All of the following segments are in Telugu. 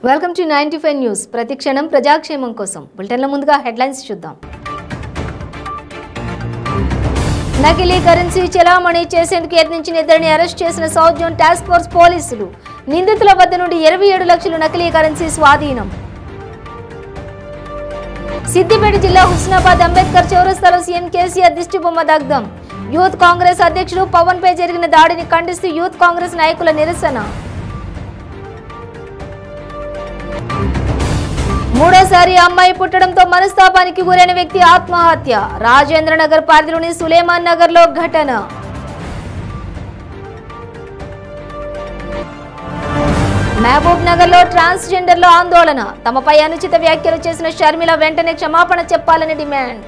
Welcome to 95 news. ప్రతిక్షణం ప్రజాక్షేమం కోసం. బులెటిన్ల ముందుగా హెడ్లైన్స్ చూద్దాం. నకిలీ కరెన్సీ చెలామణి చేసేందుకు యత్నించిన ఇద్దరిని అరెస్ట్ చేసిన సౌత్ జోన్ టాస్క్ ఫోర్స్ పోలీసులు. నిందితుల వద్ద నుండి 27 లక్షల నకిలీ కరెన్సీ స్వాధీనం. సిద్దిపేట జిల్లా హుస్నాబాద్ అంబేద్కర్ చౌరస్తాలో సీఎం కేసీఆర్ దిష్టిబొమ్మ దగ్ధం. యూత్ కాంగ్రెస్ అధ్యక్షుడు పవన్ పై జరిగిన దాడిని ఖండిస్తూ యూత్ కాంగ్రెస్ నాయకుల నిరసన. మూడోసారి అమ్మాయి పుట్టడంతో మనస్తాపానికి గురైన వ్యక్తి ఆత్మహత్య. రాజేంద్రనగర్ పరిధిలోని సులేమాన్ నగర్ లో ఘటన. మహబూబ్ నగర్ లో ట్రాన్స్జెండర్ల ఆందోళన. తమపై అనుచిత వ్యాఖ్యలు చేసిన షర్మిల వెంటనే క్షమాపణ చెప్పాలని డిమాండ్.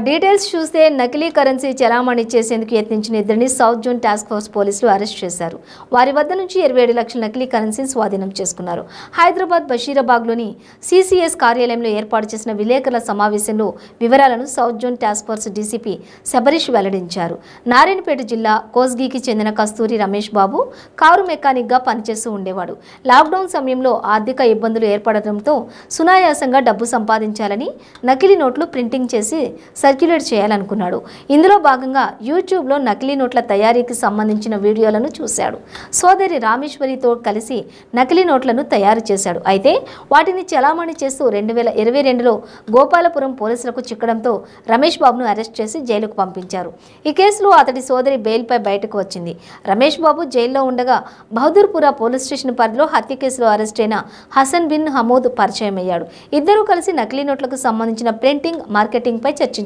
డీటెయిల్స్ చూస్తే నకిలీ కరెన్సీ చెలామణి చేసేందుకు యత్నించిన ఇద్దరిని సౌత్ జోన్ టాస్క్ ఫోర్స్ పోలీసులు అరెస్ట్ చేశారు. వారి వద్ద నుంచి 27 లక్షల నకిలీ కరెన్సీని స్వాధీనం చేసుకున్నారు. హైదరాబాద్ బషీరాబాద్లోని సిసిఎస్ కార్యాలయంలో ఏర్పాటు చేసిన విలేకరుల సమావేశంలో వివరాలను south zone task force DCP Shabarish వెల్లడించారు. నారాయణపేట జిల్లా కోస్గికి చెందిన కస్తూరి రమేష్ బాబు కారు మెకానిక్గా పనిచేస్తూ ఉండేవాడు. లాక్డౌన్ సమయంలో ఆర్థిక ఇబ్బందులు ఏర్పడడంతో సునాయాసంగా డబ్బు సంపాదించాలని నకిలీ నోట్లు ప్రింటింగ్ చేసి సర్క్యులేట్ చేయాలనుకున్నాడు. ఇందులో భాగంగా యూట్యూబ్లో నకిలీ నోట్ల తయారీకి సంబంధించిన వీడియోలను చూశాడు. సోదరి రామేశ్వరితో కలిసి నకిలీ నోట్లను తయారు చేశాడు. అయితే వాటిని చలామణి చేస్తూ 2022లో గోపాలపురం పోలీసులకు చిక్కడంతో రమేష్ బాబును అరెస్ట్ చేసి జైలుకు పంపించారు. ఈ కేసులో అతడి సోదరి బెయిల్పై బయటకు వచ్చింది. రమేష్ బాబు జైల్లో ఉండగా బహదూర్పురా పోలీస్ స్టేషన్ పరిధిలో హత్య కేసులో అరెస్ట్ అయిన హసన్ బిన్ హమూద్ పరిచయం అయ్యాడు. ఇద్దరూ కలిసి నకిలీ నోట్లకు సంబంధించిన ప్రింటింగ్, మార్కెటింగ్ పై చర్చించుకున్నారు.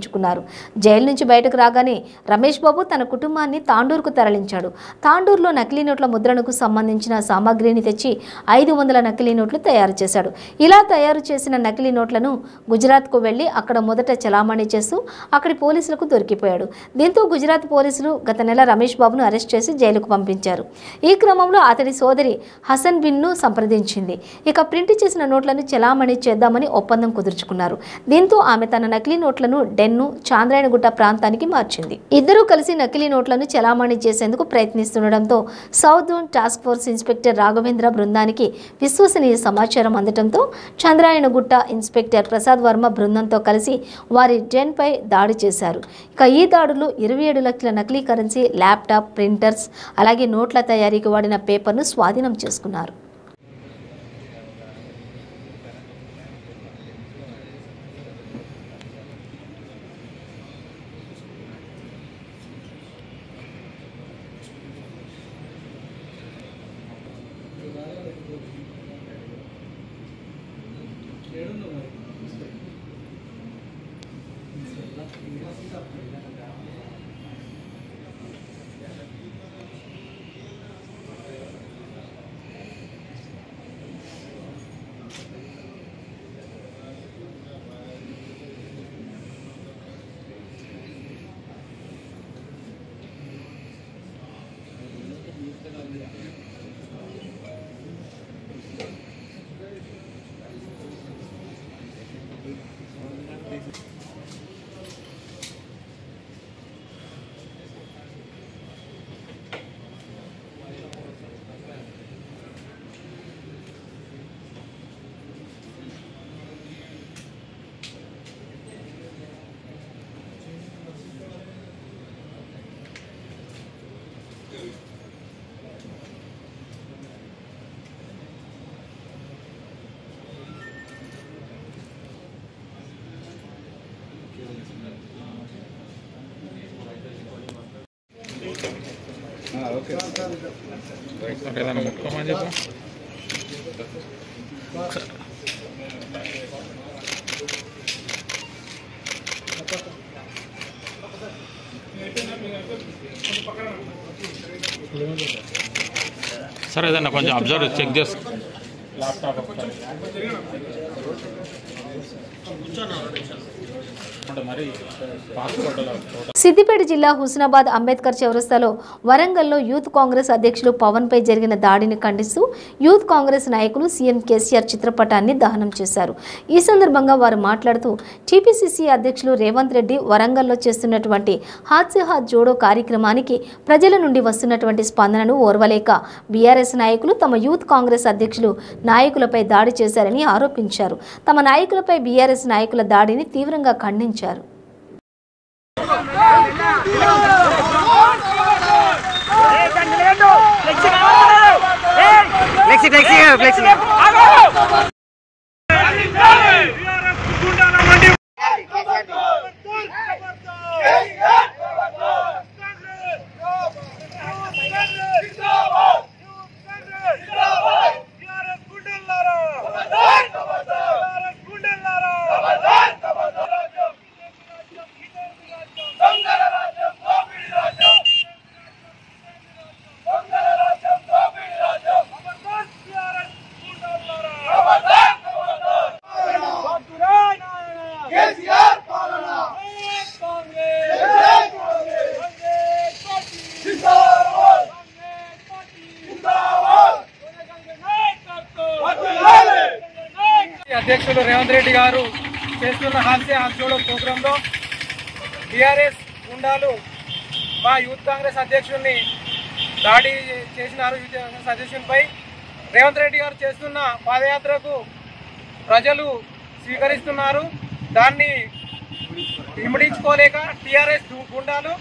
జైలు నుంచి బయటకు రాగానే రమేష్ బాబు తన కుటుంబాన్ని తాండూరుకు తరలించాడు. తాండూరులో నకిలీ నోట్ల ముద్రణకు సంబంధించిన సామాగ్రిని తెచ్చి 500 నకిలీ నోట్లు తయారు చేశాడు. ఇలా తయారు చేసిన నకిలీ నోట్లను గుజరాత్కు వెళ్లి అక్కడ మొదట చలామణి చేస్తూ అక్కడి పోలీసులకు దొరికిపోయాడు. దీంతో గుజరాత్ పోలీసులు గత నెల రమేష్ బాబును అరెస్ట్ చేసి జైలుకు పంపించారు. ఈ క్రమంలో అతడి సోదరి హసన్ బిన్ను సంప్రదించింది. ఇక ప్రింట్ చేసిన నోట్లను చలామణి చేద్దామని ఒప్పందం కుదుర్చుకున్నారు. దీంతో ఆమె తన నకిలీ నోట్లను డెన్ను, చాంద్రాయణగుట్ట ప్రాంతానికి మార్చింది. ఇద్దరూ కలిసి నకిలీ నోట్లను చలామణి చేసేందుకు ప్రయత్నిస్తుండటంతో south zone task force inspector Raghavendra బృందానికి విశ్వసనీయ సమాచారం అందడంతో చాంద్రాయణగుట్ట ఇన్స్పెక్టర్ ప్రసాద్ వర్మ బృందంతో కలిసి వారి డెన్ పై దాడి చేశారు. ఇక ఈ దాడులు 27 లక్షల నకిలీ కరెన్సీ, ల్యాప్టాప్, ప్రింటర్స్, అలాగే నోట్ల తయారీకి వాడిన పేపర్ను స్వాధీనం చేసుకున్నారు. సరే ఏదన్నా కొంచెం అబ్జర్వ్ చెక్ చేసి సిద్దిపేట జిల్లా హుస్నాబాద్ అంబేద్కర్ చౌరస్తాలో వరంగల్లో యూత్ కాంగ్రెస్ అధ్యక్షులు పవన్ పై జరిగిన దాడిని ఖండిస్తూ యూత్ కాంగ్రెస్ నాయకులు సీఎం కేసీఆర్ చిత్రపటాన్ని దహనం చేశారు. ఈ సందర్భంగా వారు మాట్లాడుతూ టీపీసీసీ అధ్యక్షులు రేవంత్ రెడ్డి వరంగల్లో చేస్తున్నటువంటి హాత్ సే హాత్ జోడో కార్యక్రమానికి ప్రజల నుండి వస్తున్నటువంటి స్పందనను ఓర్వలేక బీఆర్ఎస్ నాయకులు తమ యూత్ కాంగ్రెస్ అధ్యక్షులు నాయకులపై దాడి చేశారని ఆరోపించారు. తమ నాయకులపై బీఆర్ఎస్ నాయకుల దాడిని తీవ్రంగా ఖండించారు. అధ్యక్షులు రేవంత్ రెడ్డి గారు చేస్తున్న హాస్య జోడో ప్రోగ్రాంలో టీఆర్ఎస్ గుండాలు మా యూత్ కాంగ్రెస్ అధ్యక్షుడిని దాడి చేసినారు. యూత్ కాంగ్రెస్ అధ్యక్షునిపై రేవంత్ రెడ్డి గారు చేస్తున్న పాదయాత్రకు ప్రజలు స్వీకరిస్తున్నారు. దాన్ని ఇమిడించుకోలేక టీఆర్ఎస్ గుండాలు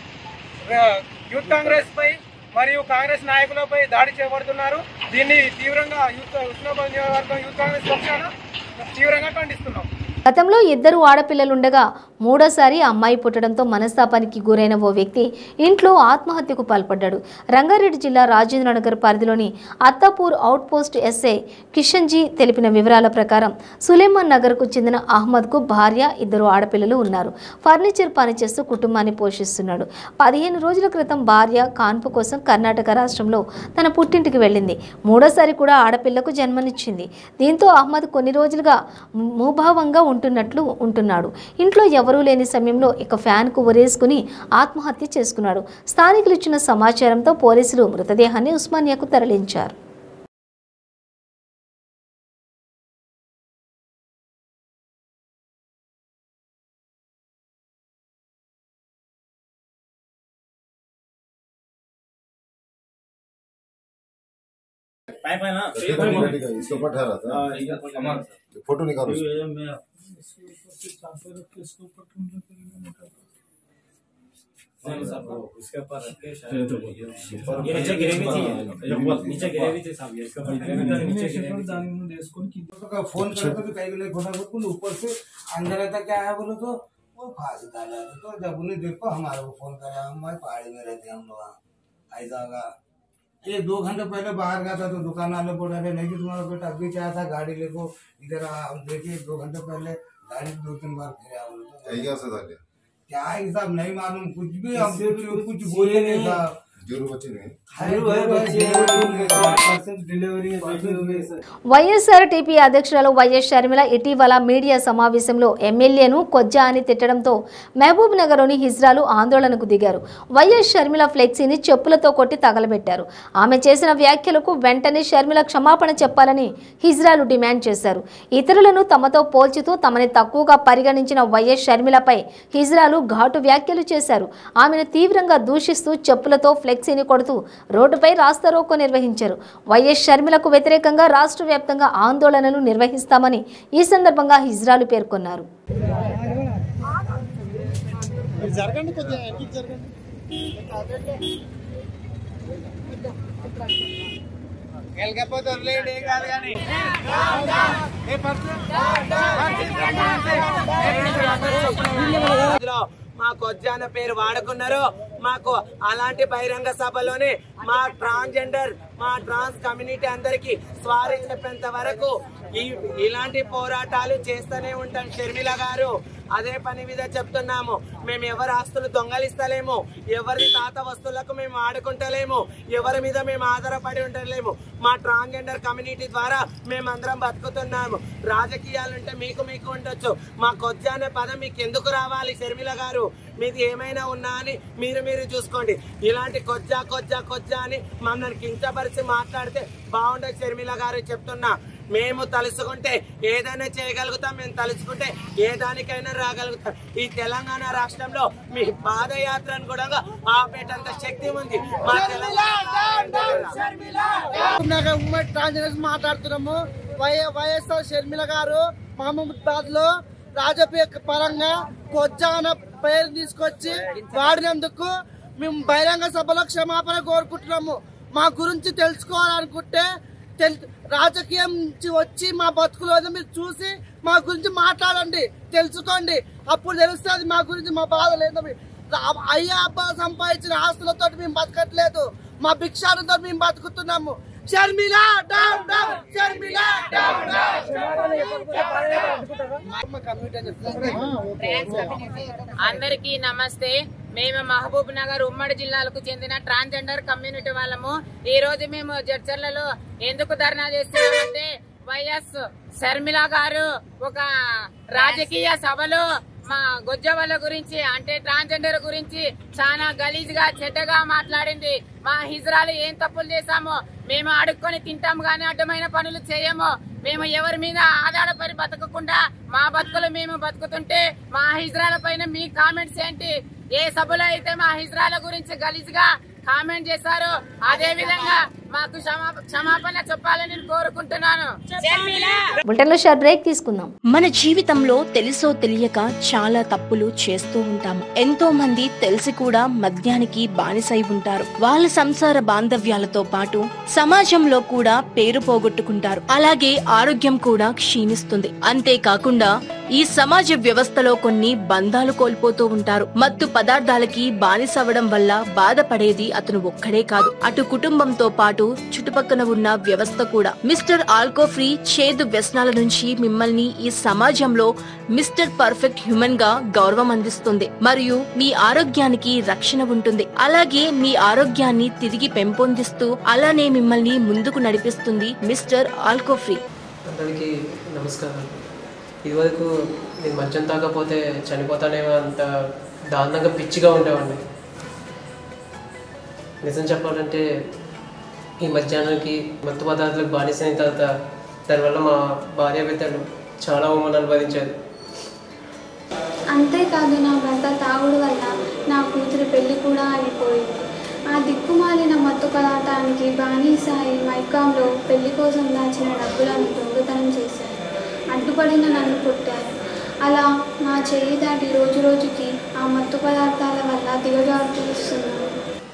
యూత్ కాంగ్రెస్ పై మరియు కాంగ్రెస్ నాయకులపై దాడి చేపడుతున్నారు. దీన్ని తీవ్రంగా హుస్నాబాద్ నియోజకవర్గం యూత్ కాంగ్రెస్ పక్షాన తీవ్రంగా ఖండిస్తున్నాం. గతంలో ఇద్దరు ఆడపిల్లలుండగా మూడోసారి అమ్మాయి పుట్టడంతో మనస్తాపానికి గురైన ఓ వ్యక్తి ఇంట్లో ఆత్మహత్యకు పాల్పడ్డాడు. రంగారెడ్డి జిల్లా రాజేంద్రనగర్ పరిధిలోని Attapur out post SI Kishanji తెలిపిన వివరాల ప్రకారం సులేమాన్ నగర్కు చెందిన అహ్మద్కు భార్య, ఇద్దరు ఆడపిల్లలు ఉన్నారు. ఫర్నిచర్ పనిచేస్తూ కుటుంబాన్ని పోషిస్తున్నాడు. 15 రోజుల క్రితం భార్య కాన్పు కోసం కర్ణాటక రాష్ట్రంలో తన పుట్టింటికి వెళ్ళింది. మూడోసారి కూడా ఆడపిల్లకు జన్మనిచ్చింది. దీంతో అహ్మద్ కొన్ని రోజులుగా మూభావంగా ఉంటున్నాడు. ఇంట్లో ఎవరూ లేని సమయంలో ఇక ఫ్యాన్కు ఉరేసుకుని ఆత్మహత్య చేసుకున్నాడు. స్థానికులు ఇచ్చిన సమాచారంతో పోలీసులు మృతదేహాన్ని ఉస్మానియాకు తరలించారు. इसको पठा रहा था फोटो निकालो उसके ऊपर रख के शायद ये नीचे गिरेवी थी नीचे गिरेवी थी साहब इसके ऊपर फोन करते तो कहीं नहीं फोन करते ऊपर से अंदर तक क्या है बोलो तो वो फांसी डाला तो जब उन्हें देखो हमारे को फोन करा हम पहाड़ी में रहते हम लोग ऐसा होगा। ये 2 घंटे पहले बाहर गया था तो दुकान वाले बोल रहे नहीं कि तुम्हारा बेटा अभी क्या था गाड़ी लेको इधर हम देखिए 2 घंटे पहले गाड़ी 2-3 बार फिरा क्या हिसाब नहीं मालूम कुछ भी हम कुछ बोले नहीं था। వైఎస్ఆర్టీపీ అధ్యక్షురాలు వైఎస్ షర్మిల ఇటీవల మీడియా సమావేశంలో ఎమ్మెల్యేను కొజ్జా అని తిట్టడంతో మహబూబ్ నగర్లోని హిజ్రాలు ఆందోళనకు దిగారు. వైఎస్ షర్మిల ఫ్లెక్సీని చెప్పులతో కొట్టి తగలబెట్టారు. ఆమె చేసిన వ్యాఖ్యలకు వెంటనే షర్మిల క్షమాపణ చెప్పాలని హిజ్రాలు డిమాండ్ చేశారు. ఇతరులను తమతో పోల్చుతూ తమని తక్కువగా పరిగణించిన వైఎస్ షర్మిలపై హిజ్రాలు ఘాటు వ్యాఖ్యలు చేశారు. ఆమెను తీవ్రంగా దూషిస్తూ చెప్పులతో ఫ్లెక్సీని కొడుతూ రోడ్డుపై రాస్తారోకో నిర్వహించారు. వైఎస్ షర్మిలకు వ్యతిరేకంగా రాష్ట్ర వ్యాప్తంగా ఆందోళనలు నిర్వహిస్తామని ఈ సందర్భంగా హిజ్రాలు పేర్కొన్నారు. మా కొజ్జా అన్న పేరు వాడుకున్నారు. మాకు అలాంటి బహిరంగ సభలోనే మా ట్రాన్స్జెండర్ మా ట్రాన్స్ కమ్యూనిటీ అందరికి స్వారీ చెప్పేంత వరకు ఇలాంటి పోరాటాలు చేస్తూనే ఉంటాం. షర్మిల గారు అదే పని మీద చెప్తున్నాము. మేము ఎవరి ఆస్తులు దొంగలిస్తలేము, ఎవరి తాత వస్తువులకు మేము ఆడుకుంటలేము, ఎవరి మీద మేము ఆధారపడి ఉండలేము. మా ట్రాన్స్జెండర్ కమ్యూనిటీ ద్వారా మేమందరం బతుకుతున్నాము. రాజకీయాలుంటే మీకు ఉండొచ్చు, మా కొజ్జ అనే పదం మీకు ఎందుకు రావాలి? షర్మిల గారు, మీది ఏమైనా ఉన్నా అని మీరు చూసుకోండి. ఇలాంటి కొజ్జ అని మమ్మల్ని కించపరిచి మాట్లాడితే బాగుండదు. షర్మిల గారు చెప్తున్నా, మేము తలుసుకుంటే ఏదైనా చేయగలుగుతాం, మేము తలుసుకుంటే ఏ దానికైనా రాగలుగుతాం. ఈ తెలంగాణ రాష్ట్రంలో మీ పాదయాత్రను కూడా ఆపేటంత శక్తి ఉంది మా మాట్లాడుతున్నాము. వైఎస్ఆర్ షర్మిల గారు మహమూదాబాద్ లో రాజకీయ పరంగా కొజ్జా అనే పేరు తీసుకొచ్చి వాడినందుకు మేము బహిరంగ సభలో క్షమాపణ కోరుకుంటున్నాము. మా గురించి తెలుసుకోవాలనుకుంటే రాజకీయం నుంచి వచ్చి మా బతుకులో మీరు చూసి మా గురించి మాట్లాడండి, తెలుసుకోండి. అప్పుడు తెలుస్తుంది మా గురించి, మా బాధ లేదు. అయ్యా అబ్బా సంపాదించిన ఆస్తులతో మేము బతకట్లేదు, మా భిక్షాలతో మేము బతుకుతున్నాము. Sharmila down down, Sharmila down down. అందరికీ నమస్తే. మేము మహబూబ్ నగర్ ఉమ్మడి జిల్లాలకు చెందిన ట్రాన్స్జెండర్ కమ్యూనిటీ వాళ్ళము. ఈ రోజు మేము జడ్చర్లలో ఎందుకు ధర్నా చేస్తున్నామంటే, వైఎస్ షర్మిల గారు ఒక రాజకీయ సభలో మా గొజ్జ వాళ్ళ గురించి అంటే ట్రాన్స్జెండర్ గురించి చాలా గలీజ్ గా చెడ్డగా మాట్లాడింది. మా హిజ్రాలు ఏం తప్పులు చేశామో మేము అడుక్కొని తింటాం గానీ అడ్డమైన పనులు చేయము. మేము ఎవరి మీద ఆధారపడి బతకకుండా మా బతుకులు మేము బతుకుతుంటే మా హిజ్రాల పైన మీ కామెంట్స్ ఏంటి? ఏ సభలో అయితే మా హిజ్రాల గురించి గలీజ్ గా కామెంట్ చేశారో అదే విధంగా మాకు క్షమాపణ చెప్పాలని కోరుకుంటున్నాను. బులెటిన్లో షార్ట్ బ్రేక్ తీసుకుందాం. మన జీవితంలో తెలుసో తెలియక చాలా తప్పులు చేస్తూ ఉంటాము. ఎంతో మంది తెలిసి కూడా మద్యానికి బానిసై ఉంటారు. వాళ్ళ సంసార బాంధవ్యాలతో పాటు సమాజంలో కూడా పేరు పోగొట్టుకుంటారు. అలాగే ఆరోగ్యం కూడా క్షీణిస్తుంది. అంతేకాకుండా ఈ సమాజ వ్యవస్థలో కొన్ని బంధాలు కోల్పోతూ ఉంటారు. మత్తు పదార్థాలకి బానిసవడం వల్ల బాధపడేది అతను ఒక్కడే కాదు, అటు కుటుంబంతో పాటు చుట్టుపక్కల ఉన్న వ్యవస్థ కూడా. మిస్టర్ ఆల్కహాల్ ఫ్రీ చేదు వ్యసనాల నుంచి మిమ్మల్ని ఈ సమాజంలో మిస్టర్ పర్ఫెక్ట్ హ్యూమన్ గా గౌరవం అందిస్తుంది మరియు మీ ఆరోగ్యానికి రక్షణ ఉంటుంది. అలాగే మీ ఆరోగ్యాన్ని తిరిగి పెంపొందిస్తూ అలానే మిమ్మల్ని ముందుకు నడిపిస్తుంది మిస్టర్ ఆల్కహాల్ ఫ్రీ. అందరికీ నమస్కారం. ఇదివరకు నేను మద్యం తాగకపోతే చనిపోతానేమో అంత దారుణంగా పిచ్చిగా ఉండేవాడిని. నిజం చెప్పాలంటే ఈ మధ్యాహ్నానికి మత్తు పదార్థాలకు బానిసైన తర్వాత దానివల్ల మా భార్య బిడ్డలు చాలా అవమానాలు అనుభవించారు. అంతేకాదు నా భర్త తాగుడు వల్ల నా కూతురు పెళ్లి కూడా అయిపోయింది. ఆ దిక్కుమాలిన మత్తు పదార్థానికి బానిసాయి మైకాంలో పెళ్లి కోసం దాచిన డబ్బులను దొంగతనం చేశారు. అడ్డుపడిన నన్ను కొట్టారు. అలా నా చేయి దాటి రోజుకి ఆ మత్తు పదార్థాల వల్ల దిగజారుతున్నాను.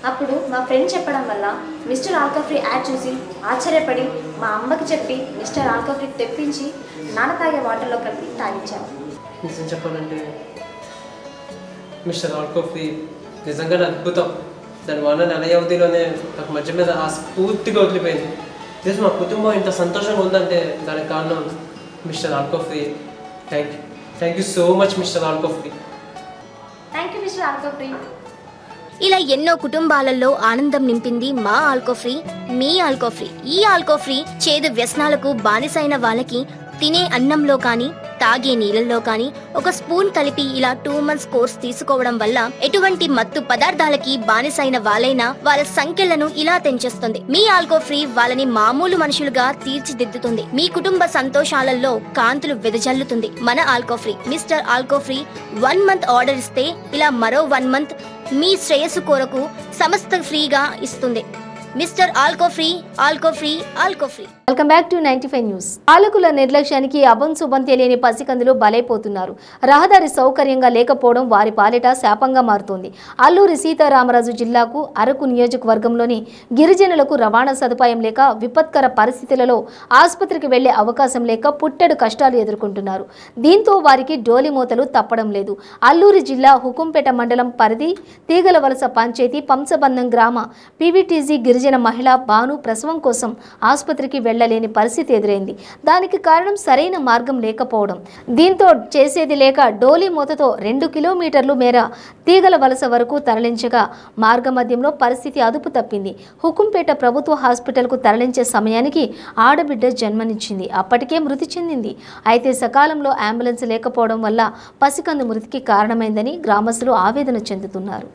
అప్పుడు మా ఫ్రెండ్ చెప్పడం వల్ల మిస్టర్ ఆల్కహాల్ ఫ్రీ యాడ్ చూసి ఆశ్చర్యపడి మా అమ్మకి చెప్పి మిస్టర్ ఆల్కహాల్ ఫ్రీ తెప్పించి నాన్న తాగే వాటర్లో కలిపి తాగించాను. నిజం చెప్పాలంటే మిస్టర్ ఆల్కహాల్ ఫ్రీ నిజంగా అద్భుతం. దానివల్ల నెల వ్యవధిలోనే నాకు మధ్య మీద ఆ స్ఫూర్తిగా వదిలిపోయింది. తెలుసు మా కుటుంబం ఇంత సంతోషంగా ఉందంటే దానికి కారణం mister alcohol free. Thank you so much mister alcohol free. Thank you mister alcohol free. ఇలా ఎన్నో కుటుంబాలలో ఆనందం నింపింది మా ఆల్కహాల్ ఫ్రీ, మీ ఆల్కహాల్ ఫ్రీ. ఈ ఆల్కహాల్ ఫ్రీ చేదు వ్యసనాలకు బానిసైన వాళ్ళకి తినే అన్నంలో కానీ తాగే నీళ్ళల్లో కానీ ఒక స్పూన్ కలిపి ఇలా 2 months కోర్స్ తీసుకోవడం వల్ల ఎటువంటి మత్తు పదార్థాలకి బానిసైన వాళ్ళైనా వాళ్ళ సంఖ్యలను ఇలా తెంచేస్తుంది. మీ ఆల్కహాల్ ఫ్రీ వాళ్ళని మామూలు మనుషులుగా తీర్చిదిద్దుతుంది. మీ కుటుంబ సంతోషాలలో కాంతులు వెదజల్లుతుంది. మన alcohol free mister alcohol free 1 month order ఇస్తే ఇలా మరో 1 month మీ శ్రేయస్సు కొరకు సమస్త ఫ్రీగా ఇస్తుంది. Mister alcohol free, alcohol free, alcohol free. Welcome back to 95 news. పాలకుల నిర్లక్ష్యానికి అభం శుభం తెలియని పసికందులు బలైపోతున్నారు. రహదారి సౌకర్యంగా లేకపోవడం వారి పాలిట శాపంగా మారుతోంది. అల్లూరి సీతారామరాజు జిల్లాకు అరకు నియోజకవర్గంలోని గిరిజనులకు రవాణా సదుపాయం లేక విపత్కర పరిస్థితులలో ఆసుపత్రికి వెళ్లే అవకాశం లేక పుట్టెడు కష్టాలు ఎదుర్కొంటున్నారు. దీంతో వారికి డోలిమోతలు తప్పడం లేదు. అల్లూరి జిల్లా హుకుంపేట మండలం పరిధి తీగలవలస పంచాయతీ పంసబంధం గ్రామ పీవీటీజీ గిరిజన గిరిజన మహిళ బాను ప్రసవం కోసం ఆసుపత్రికి వెళ్లలేని పరిస్థితి ఎదురైంది. దానికి కారణం సరైన మార్గం లేకపోవడం. దీంతో చేసేది లేక డోలీ మూతతో 2 కిలోమీటర్లు మేర తీగల వలస వరకు తరలించగా మార్గమధ్యంలో పరిస్థితి అదుపు తప్పింది. హుకుంపేట ప్రభుత్వ హాస్పిటల్కు తరలించే సమయానికి ఆడబిడ్డ జన్మనిచ్చింది. అప్పటికే మృతి చెందింది. అయితే సకాలంలో అంబులెన్స్ లేకపోవడం వల్ల పసికందు మృతికి కారణమైందని గ్రామస్తులు ఆవేదన చెందుతున్నారు.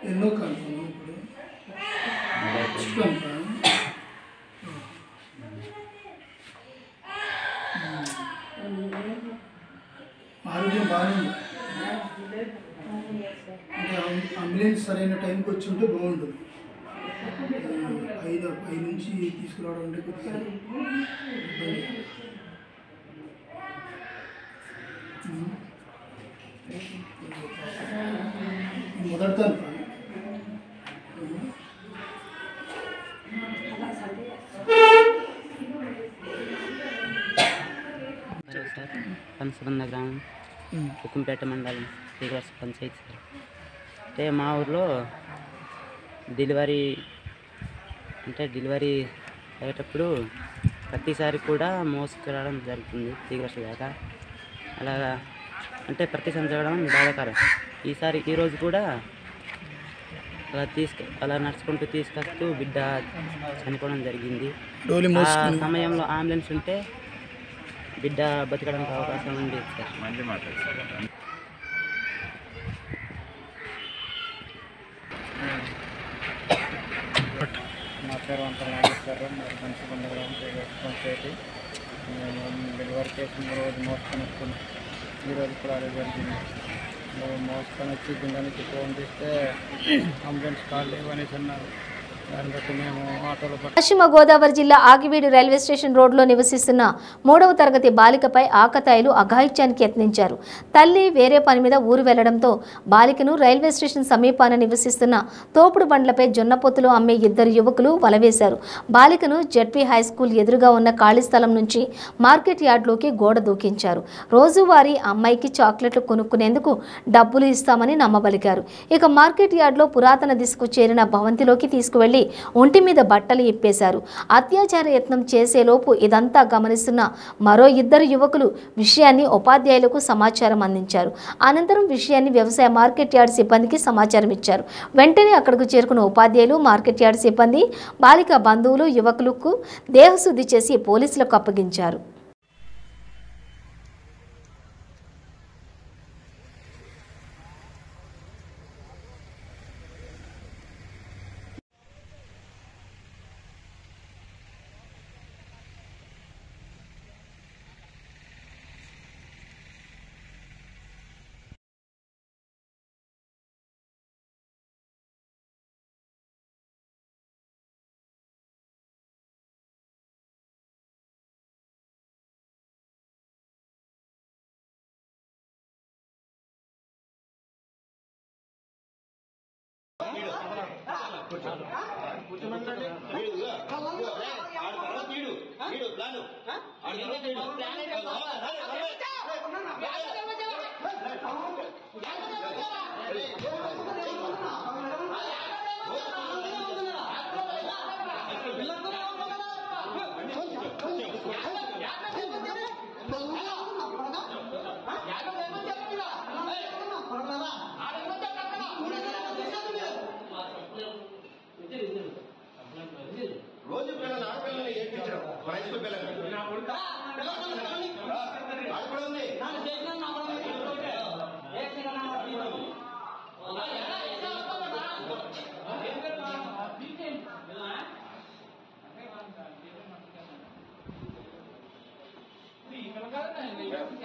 ఎన్నో కన్ఫర్మ్ ఇప్పుడు ఆరోగ్యం బాగానే ఉంది. అంటే అంబులెన్స్ సరైన టైంకి వచ్చి ఉంటే బాగుంటుంది. 5 నుంచి తీసుకురావడం అంటే కొద్దిగా ఇబ్బంది. మొదటి కంసబంద గ్రామం హుకుంపేట మండలం శ్రీనివాస పంచాయతీ సార్. అంటే మా ఊర్లో డెలివరీ అయ్యేటప్పుడు ప్రతిసారి కూడా మోసుకురావడం జరుగుతుంది తీగరసు దాకా. అలాగా అంటే ప్రతిసారి జరగడం బాధాకరం. ఈరోజు కూడా అలా నడుచుకుంటూ తీసుకొస్తూ బిడ్డ చనిపోవడం జరిగింది. ఆ సమయంలో అంబులెన్స్ ఉంటే బిడ్డ బతకడానికి అవకాశం ఉంది సార్. నా పేరు వంట నాగేశ్వరరావు, మరి మంచి పండుగ పంచాయతీ. మేము డెలివరీ చేసిన రోజు మోసుకొని వస్తున్నాం. ఈరోజు కూడా అదే జరిగింది. మోసుకొని వచ్చి గుండానికి ఫోన్ చేస్తే అంబులెన్స్ కాల్ లేవు అనేసి అన్నారు. దాన్ని బట్టి మేము ఆటోలో పశ్చిమ గోదావరి జిల్లా ఆగివీడు రైల్వే స్టేషన్ రోడ్లో నివసిస్తున్న 3వ తరగతి బాలికపై ఆకతాయిలు అఘాయిత్యానికి యత్నించారు. తల్లి వేరే పని మీద ఊరు వెళ్లడంతో బాలికను రైల్వే స్టేషన్ సమీపాన నివసిస్తున్న తోపుడు బండ్లపై జొన్నపొత్తులు అమ్మే 2 యువకులు వలవేశారు. బాలికను జెడ్పీ హై స్కూల్ ఎదురుగా ఉన్న ఖాళీ స్థలం నుంచి మార్కెట్ యార్డ్లోకి గోడ దూకించారు. రోజువారీ అమ్మాయికి చాక్లెట్లు కొనుక్కునేందుకు డబ్బులు ఇస్తామని నమ్మబలికారు. ఇక మార్కెట్ యార్డ్లో పురాతన దిశకు చేరిన భవంతిలోకి తీసుకువెళ్లి ఒంటి మీద బట్టలు ఇప్పేశారు. అత్యాచార యత్నం చేసేలోపు ఇదంతా గమనిస్తున్న మరో 2 యువకులు విషయాన్ని ఉపాధ్యాయులకు సమాచారం అందించారు. అనంతరం విషయాన్ని వ్యవసాయ మార్కెట్ యార్డ్ సిబ్బందికి సమాచారం ఇచ్చారు. వెంటనే అక్కడకు చేరుకున్న ఉపాధ్యాయులు, మార్కెట్ యార్డ్ సిబ్బంది, బాలిక బంధువులు యువకులకు దేహశుద్ధి చేసి పోలీసులకు అప్పగించారు. Hey!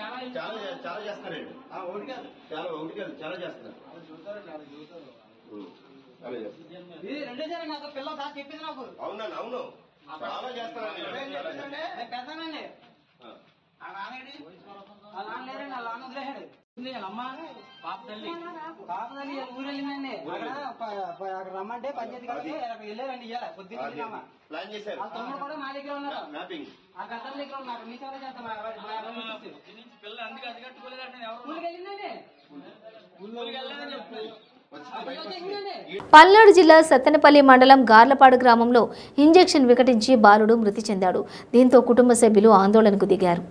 చాలా చేస్తారండి. చాలా చేస్తున్నారు. అవునండి, అవును, చాలా చేస్తారండి. రమ్మంటే పంచాయతీ వెళ్ళారండి ప్లాన్ చేశారు. తమ్ముడు కూడా మా దగ్గర ఉన్నారు, మ్యాపింగ్ ఆ గద్దల దగ్గర ఉన్నారు. మీ సేవ చేస్తాం పల్నాడు జిల్లా సత్తెనపల్లి మండలం గార్లపాడు గ్రామంలో ఇంజెక్షన్ వికటించి బాలుడు మృతి చెందాడు. దీంతో కుటుంబ సభ్యులు ఆందోళనకు దిగారు.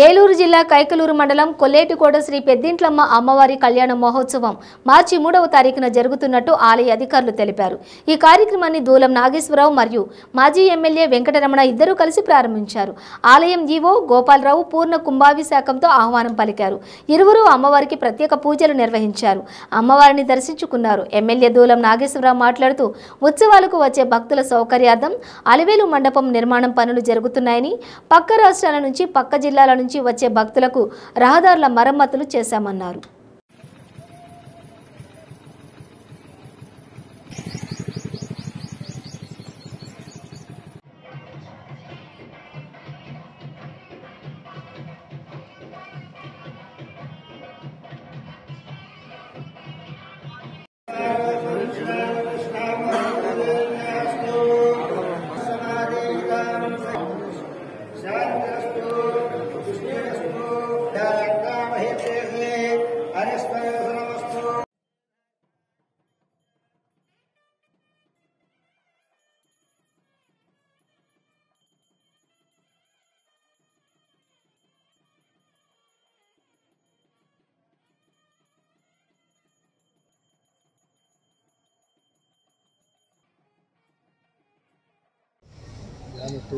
ఏలూరు జిల్లా కైకలూరు మండలం కొల్లేటికోట శ్రీ పెద్దింట్లమ్మ అమ్మవారి కళ్యాణ మహోత్సవం మార్చి 3వ తారీఖున జరుగుతున్నట్టు ఆలయ అధికారులు తెలిపారు. ఈ కార్యక్రమాన్ని దూలం నాగేశ్వరరావు మరియు మాజీ ఎమ్మెల్యే వెంకటరమణ ఇద్దరూ కలిసి ప్రారంభించారు. ఆలయం ఈవో గోపాలరావు పూర్ణ కుంభాభిషేకంతో ఆహ్వానం పలికారు. ఇరువురు అమ్మవారికి ప్రత్యేక పూజలు నిర్వహించారు. అమ్మవారిని దర్శించుకున్నారు. ఎమ్మెల్యే దూలం నాగేశ్వరరావు మాట్లాడుతూ ఉత్సవాలకు వచ్చే భక్తుల సౌకర్యార్థం అలివేలు మండపం నిర్మాణం పనులు జరుగుతున్నాయని, పక్క రాష్ట్రాల నుంచి పక్క జిల్లాల నుంచి వచ్చే భక్తులకు రహదారుల మరమ్మతులు చేశామన్నారు.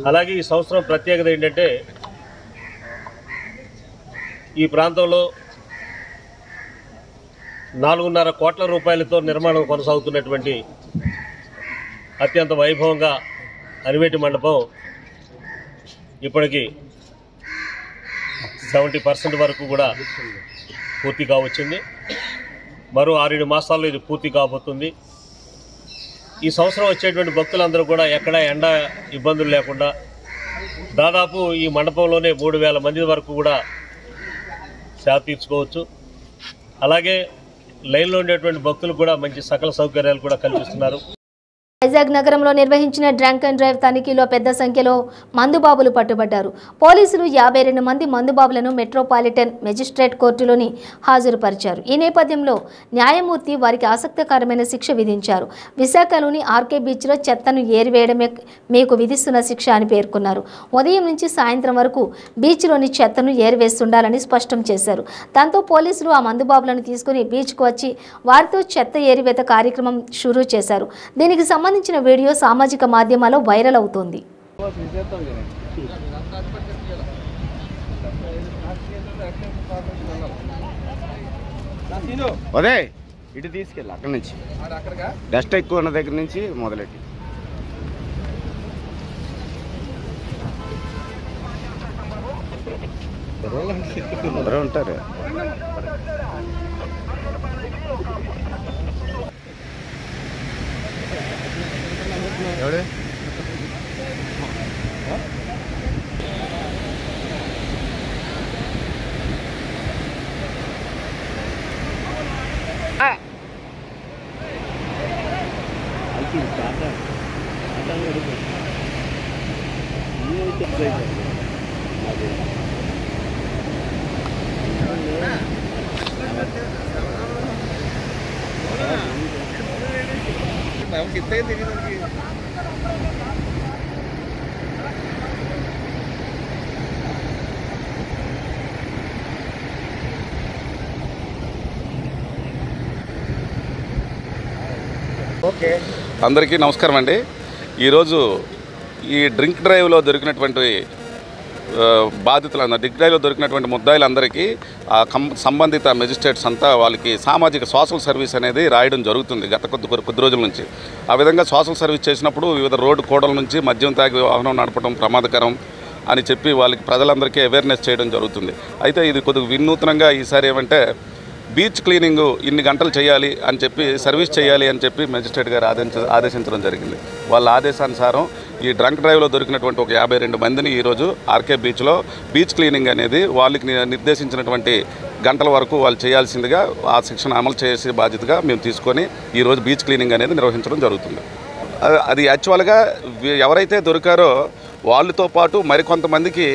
అలాగే ఈ సంవత్సరం ప్రత్యేకత ఏంటంటే ఈ ప్రాంతంలో 4.5 కోట్ల రూపాయలతో నిర్మాణం కొనసాగుతున్నటువంటి అత్యంత వైభవంగా అలివేటి మండపం ఇప్పటికి 70% వరకు కూడా పూర్తి కావచ్చింది. మరో 6-7 మాసాల్లో ఇది పూర్తి కాబోతుంది. ఈ సంవత్సరం వచ్చేటువంటి భక్తులందరూ కూడా ఎక్కడ ఎండ ఇబ్బందులు లేకుండా దాదాపు ఈ మండపంలోనే 3,000 మంది వరకు కూడా సేవ తీర్చుకోవచ్చు. అలాగే లైన్లో ఉండేటువంటి భక్తులకు కూడా మంచి సకల సౌకర్యాలు కూడా కల్పిస్తున్నారు. వైజాగ్ నగరంలో నిర్వహించిన డ్రంక్ అండ్ డ్రైవ్ తనిఖీలో పెద్ద సంఖ్యలో మందుబాబులు పట్టుబడ్డారు. పోలీసులు 52 మంది మందుబాబులను మెట్రోపాలిటన్ మెజిస్ట్రేట్ కోర్టులోని హాజరుపరిచారు. ఈ నేపథ్యంలో న్యాయమూర్తి వారికి ఆసక్తికరమైన శిక్ష విధించారు. విశాఖలోని ఆర్కే బీచ్లో చెత్తను ఏరివేయడమే మీకు విధిస్తున్న శిక్ష అని పేర్కొన్నారు. ఉదయం నుంచి సాయంత్రం వరకు బీచ్లోని చెత్తను ఏరివేస్తుండాలని స్పష్టం చేశారు. దాంతో పోలీసులు ఆ మందుబాబులను తీసుకుని బీచ్కు వచ్చి వారితో చెత్త ఏరివేత కార్యక్రమం షురూ చేశారు. దీనికి సంబంధించిన వీడియో సామాజిక మాధ్యమాల్లో వైరల్ అవుతోంది. అదే ఇటు తీసుకెళ్ళి అక్కడి నుంచి డస్ట్ ఎక్కువ ఉన్న దగ్గర నుంచి మొదలెట్టి అందరూ ఉంటారు. ఎవడే అందరికీ నమస్కారం అండి. ఈరోజు ఈ డ్రింక్ డ్రైవ్లో దొరికినటువంటి బాధితులందరూ డ్రింక్ డ్రైవ్లో దొరికినటువంటి ముద్దాయిలందరికీ సంబంధిత మెజిస్ట్రేట్స్ అంతా వాళ్ళకి సామాజిక సోషల్ సర్వీస్ అనేది రాయడం జరుగుతుంది గత కొద్ది రోజుల నుంచి. ఆ విధంగా సోషల్ సర్వీస్ చేసినప్పుడు వివిధ రోడ్డు కోడల నుంచి మద్యం తాగి వాహనం నడపడం ప్రమాదకరం అని చెప్పి వాళ్ళకి ప్రజలందరికీ అవేర్నెస్ చేయడం జరుగుతుంది. అయితే ఇది కొద్దిగా వినూత్నంగా ఈసారి ఏమంటే బీచ్ క్లీనింగ్ ఇన్ని గంటలు చేయాలి అని చెప్పి సర్వీస్ చేయాలి అని చెప్పి మెజిస్ట్రేట్ గారు ఆదేశించడం జరిగింది. వాళ్ళ ఆదేశానుసారం ఈ డ్రంక్ డ్రైవ్లో దొరికినటువంటి ఒక 52 మందిని ఈరోజు ఆర్కే బీచ్లో బీచ్ క్లీనింగ్ అనేది వాళ్ళకి నిర్దేశించినటువంటి గంటల వరకు వాళ్ళు చేయాల్సిందిగా ఆ శిక్షణ అమలు చేసే బాధ్యతగా మేము తీసుకొని ఈరోజు బీచ్ క్లీనింగ్ అనేది నిర్వహించడం జరుగుతుంది. అది యాక్చువల్గా ఎవరైతే దొరికారో వాళ్ళతో పాటు మరికొంతమందికి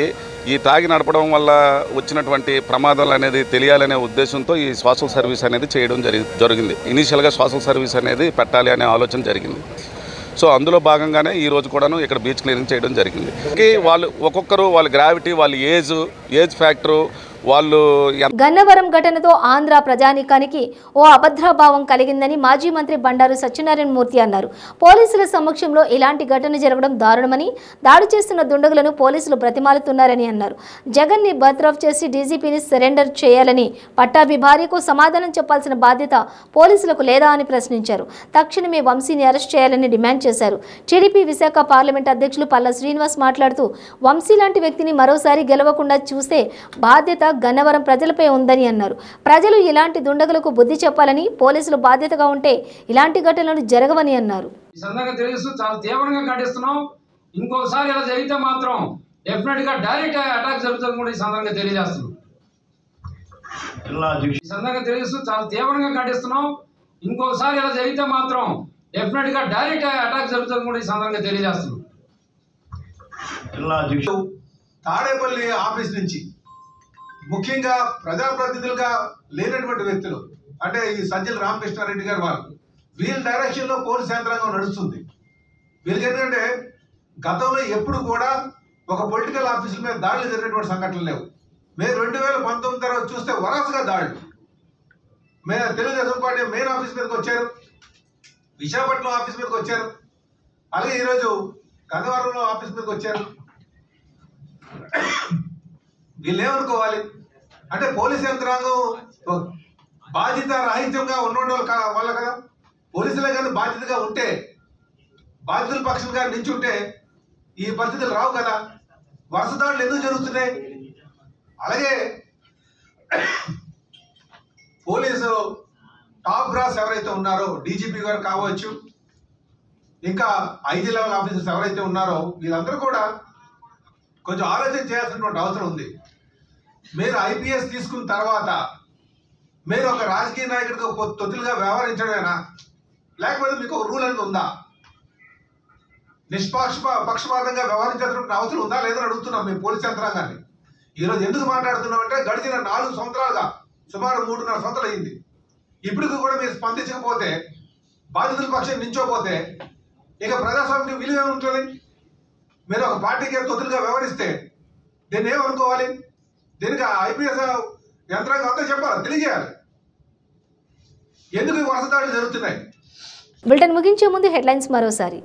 ఈ తాగి నడపడం వల్ల వచ్చినటువంటి ప్రమాదాలు అనేది తెలియాలనే ఉద్దేశంతో ఈ సోషల్ సర్వీస్ అనేది చేయడం జరిగింది. ఇనీషియల్గా సోషల్ సర్వీస్ అనేది పెట్టాలి అనే ఆలోచన జరిగింది. సో అందులో భాగంగానే ఈరోజు కూడాను ఇక్కడ బీచ్ క్లీనింగ్ చేయడం జరిగింది. వాళ్ళు ఒక్కొక్కరు వాళ్ళ గ్రావిటీ, వాళ్ళ ఏజ్ ఫ్యాక్టరు, వాళ్ళు గన్నవరం ఘటనతో ఆంధ్ర ప్రజానీకానికి ఓ అభద్రభావం కలిగిందని మాజీ మంత్రి బండారు సత్యనారాయణ మూర్తి అన్నారు. పోలీసుల సమక్షంలో ఇలాంటి ఘటన జరగడం దారుణమని, దాడి చేస్తున్న దుండగులను పోలీసులు బ్రతిమాలుతున్నారని అన్నారు. జగన్ ని బర్తరఫ్ చేసి డీజీపీని సరెండర్ చేయాలని పట్టాభి భార్యకు సమాధానం చెప్పాల్సిన బాధ్యత పోలీసులకు లేదా అని ప్రశ్నించారు. తక్షణమే వంశీని అరెస్ట్ చేయాలని డిమాండ్ చేశారు. టీడీపీ విశాఖ పార్లమెంట్ అధ్యక్షులు పల్లా శ్రీనివాస్ మాట్లాడుతూ వంశీ లాంటి వ్యక్తిని మరోసారి గెలవకుండా చూస్తే బాధ్యత గన్నవరం ప్రజలపై ఉందని అన్నారు. ప్రజలు ఇలాంటి దుండగులకు బుద్ధి చెప్పాలని, పోలీసులు బాధ్యతగా ఉంటే ఇలాంటి ఘటనలు జరగవని అన్నారు. ఈ సందర్భంగా తెలుసు చాలా తీవ్రంగా ఖండిస్తున్నాం. ఇంకోసారి ఇలా జరిగితే మాత్రం డెఫినెట్ గా డైరెక్ట్ అటాక్ జరుగుతుంది కూడా ఈ సందర్భంగా తెలియజేస్తున్నాం. ఈ సందర్భంగా తెలుసు చాలా తీవ్రంగా ఖండిస్తున్నాం. ఇంకోసారి ఇలా జరిగితే మాత్రం డెఫినెట్ గా డైరెక్ట్ అటాక్ జరుగుతుంది కూడా ఈ సందర్భంగా తెలియజేస్తున్నాం. తాడేపల్లి ఆఫీస్ నుంచి ముఖ్యంగా ప్రజాప్రతినిధులుగా లేనటువంటి వ్యక్తులు అంటే ఈ సజ్జల రామకృష్ణారెడ్డి గారు వీళ్ళ డైరెక్షన్ లో పోలీస్ యంత్రాంగం నడుస్తుంది. వీళ్ళకి ఏంటంటే గతంలో ఎప్పుడు కూడా ఒక పొలిటికల్ ఆఫీసుల మీద దాడులు జరిగినటువంటి సంఘటనలు లేవు. మేము 2019 తర్వాత చూస్తే వరుసగా దాడులు. తెలుగుదేశం పార్టీ మెయిన్ ఆఫీస్ మీదకి వచ్చారు, విశాఖపట్నం ఆఫీస్ మీదకి వచ్చారు, అలాగే ఈరోజు గన్నవరంలో ఆఫీస్ మీదకి వచ్చారు. వీళ్ళు ఏమనుకోవాలి అంటే పోలీస్ యంత్రాంగం బాధ్యత రాహిత్యంగా ఉన్న వల్ల కదా. పోలీసులే కానీ బాధ్యతగా ఉంటే, బాధితుల పక్షంగా నించుంటే ఈ పరిస్థితులు రావు కదా. వరుస దాడులు ఎందుకు జరుగుతున్నాయి? అలాగే పోలీసు టాప్ బ్రాస్ ఎవరైతే ఉన్నారో, డీజీపీ గారు కావచ్చు, ఇంకా ఐజీ లెవెల్ ఆఫీసర్స్ ఎవరైతే ఉన్నారో వీళ్ళందరూ కూడా కొంచెం ఆలోచన చేయాల్సినటువంటి అవసరం ఉంది. మీరు ఐపీఎస్ తీసుకున్న తర్వాత మీరు ఒక రాజకీయ నాయకుడికి తొత్తులుగా వ్యవహరించడమేనా, లేకపోతే మీకు ఒక రూల్ అనేది ఉందా? పక్షపాతంగా వ్యవహరించాల్సిన అవసరం ఉందా లేదని అడుగుతున్నాం మేము పోలీస్ యంత్రాంగాన్ని. ఈరోజు ఎందుకు మాట్లాడుతున్నాం అంటే గడిచిన 4 సంవత్సరాలుగా సుమారు 3.5 సంవత్సరాలు అయింది. ఇప్పటికి కూడా మీరు స్పందించకపోతే, బాధితుల పక్షం నించోపోతే ఇక ప్రజాస్వామ్యం విలువ ఉంటుంది. మీరు ఒక పార్టీకి తొత్తులుగా వ్యవహరిస్తే దీన్ని ఏమనుకోవాలి? దీనికి ఐపీఎస్ యంత్రాంగం అంతా చెప్పాలి, తెలియజేయాలి ఎందుకు వరుస దాడులు జరుగుతున్నాయి. బులెటిన్ ముగించే ముందు హెడ్లైన్స్ మరోసారి.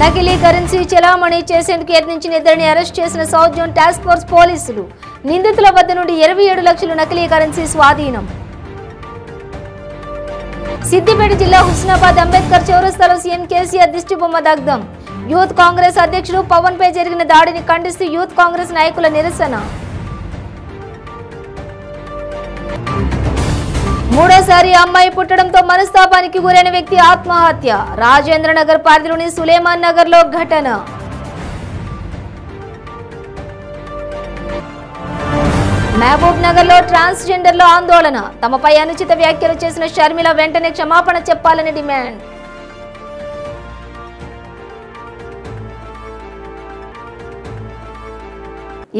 నకిలీ కరెన్సీ చెలామణి చేసేందుకు యత్నించిన ఇద్దరిని అరెస్ట్ చేసిన సౌత్ జోన్ టాస్క్ ఫోర్స్ పోలీసులు. నిందితుల వద్ద నుండి 27 లక్షల నకిలీ కరెన్సీ స్వాధీనం. సిద్దిపేట జిల్లా హుస్నాబాద్ అంబేద్కర్ చౌరస్తాలో సీఎం కేసీఆర్ దిష్టిబొమ్మ దగ్ధం. యూత్ కాంగ్రెస్ అధ్యక్షుడు పవన్ పై జరిగిన దాడిని ఖండిస్తూ యూత్ కాంగ్రెస్ నాయకుల నిరసన. మూడోసారి అమ్మాయి పుట్టడంతో మనస్తాపానికి గురైన వ్యక్తి ఆత్మహత్య. రాజేంద్రనగర్ పరిధిలోని సులేమాన్ నగర్ లో ఘటన. మహబూబ్ నగర్ లో ట్రాన్స్జెండర్ల ఆందోళన. తమపై అనుచిత వ్యాఖ్యలు చేసిన షర్మిల వెంటనే క్షమాపణ చెప్పాలని డిమాండ్.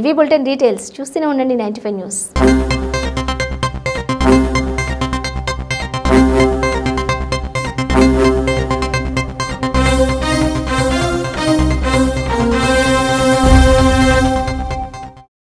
ఇవి బులెటిన్ డీటెయిల్స్. చూస్తూనే ఉండండి 95 న్యూస్.